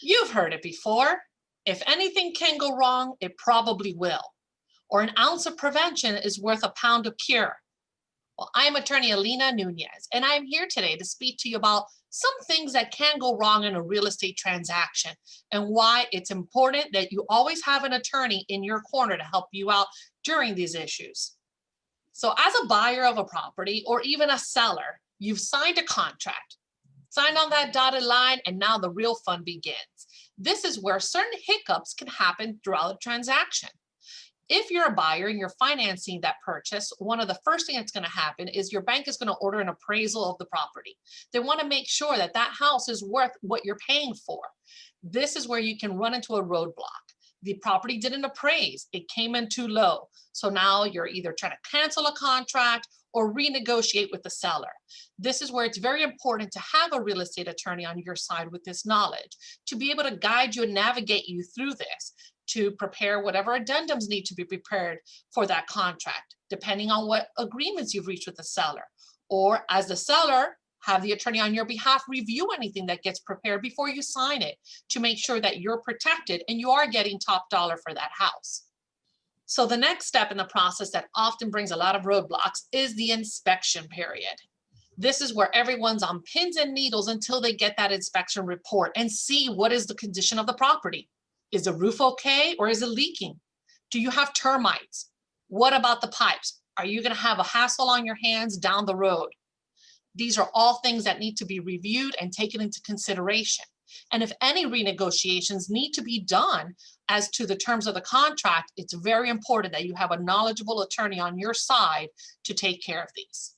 You've heard it before. If anything can go wrong, it probably will. Or an ounce of prevention is worth a pound of cure. Well, I'm attorney Alina Núñez, and I'm here today to speak to you about some things that can go wrong in a real estate transaction and why it's important that you always have an attorney in your corner to help you out during these issues. So as a buyer of a property or even a seller, you've signed a contract, signed on that dotted line, and now the real fun begins. This is where certain hiccups can happen throughout the transaction. If you're a buyer and you're financing that purchase, one of the first things that's going to happen is your bank is going to order an appraisal of the property. They want to make sure that that house is worth what you're paying for. This is where you can run into a roadblock. The property didn't appraise, it came in too low. So now you're either trying to cancel a contract or renegotiate with the seller. This is where it's very important to have a real estate attorney on your side with this knowledge to be able to guide you and navigate you through this, to prepare whatever addendums need to be prepared for that contract, depending on what agreements you've reached with the seller. Or as the seller, have the attorney on your behalf review anything that gets prepared before you sign it to make sure that you're protected and you are getting top dollar for that house. So the next step in the process that often brings a lot of roadblocks is the inspection period. This is where everyone's on pins and needles until they get that inspection report and see what is the condition of the property. Is the roof okay or is it leaking? Do you have termites? What about the pipes? Are you going to have a hassle on your hands down the road? These are all things that need to be reviewed and taken into consideration. And if any renegotiations need to be done as to the terms of the contract, it's very important that you have a knowledgeable attorney on your side to take care of these.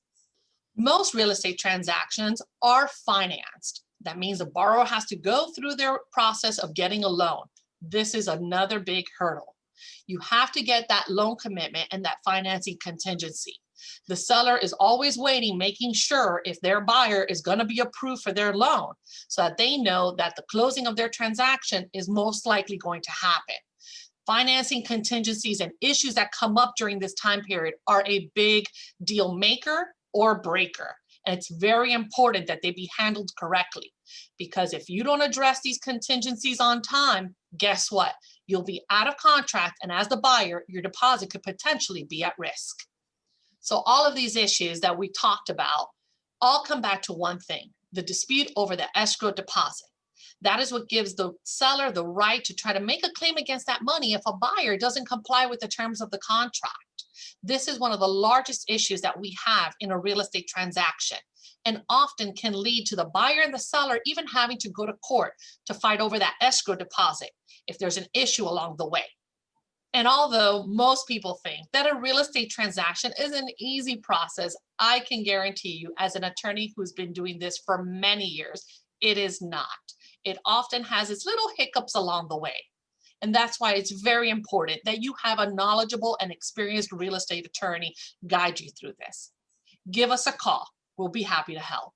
Most real estate transactions are financed. That means the borrower has to go through their process of getting a loan. This is another big hurdle. You have to get that loan commitment and that financing contingency. The seller is always waiting, making sure if their buyer is going to be approved for their loan so that they know that the closing of their transaction is most likely going to happen. Financing contingencies and issues that come up during this time period are a big deal maker or breaker. And it's very important that they be handled correctly, because if you don't address these contingencies on time, guess what? You'll be out of contract, and as the buyer, your deposit could potentially be at risk. So all of these issues that we talked about all come back to one thing: the dispute over the escrow deposit. That is what gives the seller the right to try to make a claim against that money if a buyer doesn't comply with the terms of the contract. This is one of the largest issues that we have in a real estate transaction, and often can lead to the buyer and the seller even having to go to court to fight over that escrow deposit if there's an issue along the way. And although most people think that a real estate transaction is an easy process, I can guarantee you, as an attorney who's been doing this for many years, it is not. It often has its little hiccups along the way. And that's why it's very important that you have a knowledgeable and experienced real estate attorney guide you through this. Give us a call. We'll be happy to help.